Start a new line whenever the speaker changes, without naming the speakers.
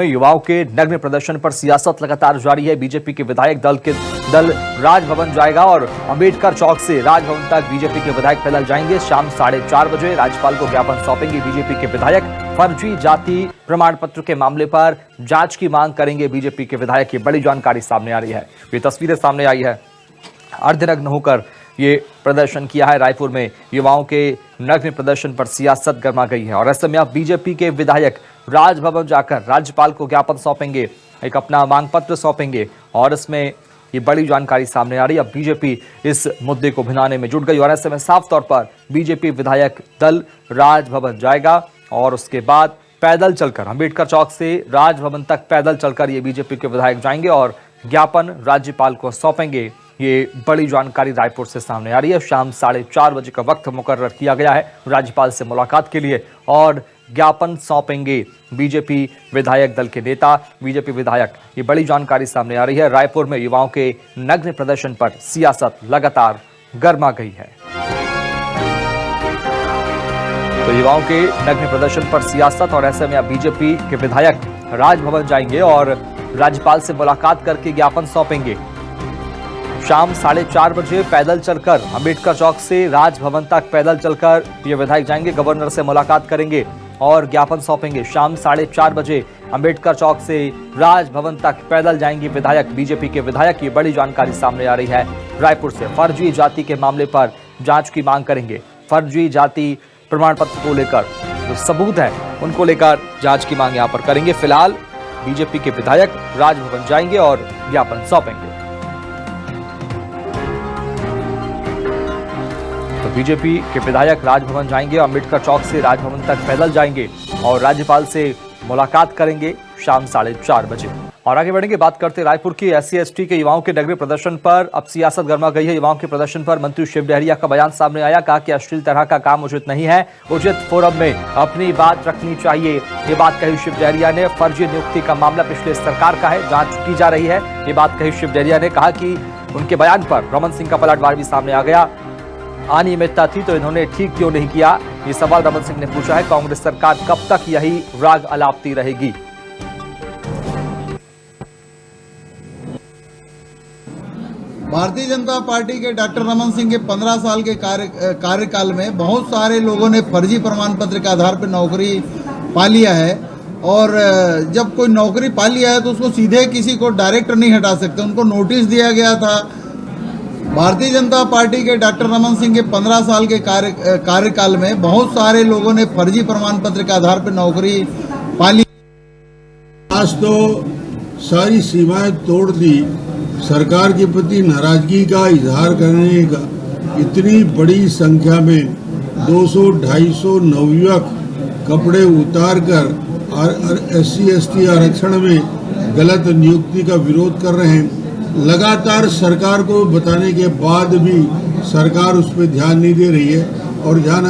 युवाओं के नग्न प्रदर्शन पर सियासत लगातार जारी है। बीजेपी के विधायक दल राजभवन जाएगा और अंबेडकर चौक से राजभवन तक बीजेपी के विधायक पैदल जाएंगे। शाम 4:30 बजे राज्यपाल को ज्ञापन सौंपेंगे बीजेपी के विधायक। फर्जी जाति प्रमाण पत्र के मामले पर जांच की मांग करेंगे बीजेपी के विधायक। ये बड़ी जानकारी सामने आ रही है। ये तस्वीरें सामने आई है। अर्धनग्न होकर ये प्रदर्शन किया है। रायपुर में युवाओं के नग्न प्रदर्शन पर सियासत गर्मा गई है और ऐसे में अब बीजेपी के विधायक राजभवन जाकर राज्यपाल को ज्ञापन सौंपेंगे, एक अपना मांग पत्र सौंपेंगे और इसमें ये बड़ी जानकारी सामने आ रही है। अब बीजेपी इस मुद्दे को भिनाने में जुट गई और ऐसे में साफ तौर पर बीजेपी विधायक दल राजभवन जाएगा और उसके बाद पैदल चलकर अंबेडकर चौक से राजभवन तक पैदल चलकर ये बीजेपी के विधायक जाएंगे और ज्ञापन राज्यपाल को सौंपेंगे। ये बड़ी जानकारी रायपुर से सामने आ रही है। शाम 4:30 बजे का वक्त मुकर्रर किया गया है राज्यपाल से मुलाकात के लिए और ज्ञापन सौंपेंगे बीजेपी विधायक दल के नेता, बीजेपी विधायक। ये बड़ी जानकारी सामने आ रही है। रायपुर में युवाओं के नग्न प्रदर्शन पर सियासत लगातार गर्मा गई है। तो युवाओं के नग्न प्रदर्शन पर सियासत और ऐसे में अब बीजेपी के विधायक राजभवन जाएंगे और राज्यपाल से मुलाकात करके ज्ञापन सौंपेंगे। शाम 4:30 बजे पैदल चलकर अंबेडकर चौक से राजभवन तक पैदल चलकर ये विधायक जाएंगे, गवर्नर से मुलाकात करेंगे और ज्ञापन सौंपेंगे। शाम 4:30 बजे अंबेडकर चौक से राजभवन तक पैदल जाएंगे विधायक, बीजेपी के विधायक। ये बड़ी जानकारी सामने आ रही है रायपुर से। फर्जी जाति के मामले पर जांच की मांग करेंगे। फर्जी जाति प्रमाण पत्र को लेकर जो सबूत है उनको लेकर जांच की मांग यहां पर करेंगे। फिलहाल बीजेपी के विधायक राजभवन जाएंगे और ज्ञापन सौंपेंगे। तो बीजेपी के विधायक राजभवन जाएंगे, अंबेडकर चौक से राजभवन तक पैदल जाएंगे और राज्यपाल से मुलाकात करेंगे शाम 4:30 बजे। और आगे बढ़ेंगे, बात करते रायपुर की SC/ST के युवाओं के नग्न प्रदर्शन पर अब सियासत गर्मा गई है। युवाओं के प्रदर्शन पर मंत्री शिव डहरिया का बयान सामने आया। कहा कि अश्लील तरह का काम उचित नहीं है, उचित फोरम में अपनी बात रखनी चाहिए। ये बात कही शिव डहरिया ने। फर्जी नियुक्ति का मामला पिछले सरकार का है, जांच की जा रही है। ये बात कही शिव डहरिया ने। कहा कि उनके बयान पर रमन सिंह का पलटवार भी सामने आ गया। अनियमितता थी तो इन्होंने ठीक क्यों नहीं किया, ये सवाल रमन सिंह ने पूछा है। कांग्रेस सरकार कब तक यही राग अलापती रहेगी?
भारतीय जनता पार्टी के डॉक्टर रमन सिंह के 15 साल के कार्यकाल में बहुत सारे लोगों ने फर्जी प्रमाण पत्र के आधार पर नौकरी पा लिया है और जब कोई नौकरी पा लिया है तो उसको सीधे किसी को डायरेक्ट नहीं हटा सकते, उनको नोटिस दिया गया था। भारतीय जनता पार्टी के डॉक्टर रमन सिंह के 15 साल के कार्यकाल में बहुत सारे लोगों ने फर्जी प्रमाण पत्र के आधार पर नौकरी पा ली।
आज तो सारी सीमाएं तोड़ दी। सरकार के प्रति नाराजगी का इजहार करने का इतनी बड़ी संख्या में 200-250 नवयुवक कपड़े उतार कर SC/ST आरक्षण में गलत नियुक्ति का विरोध कर रहे हैं। लगातार सरकार को बताने के बाद भी सरकार उस पर ध्यान नहीं दे रही है और ध्यान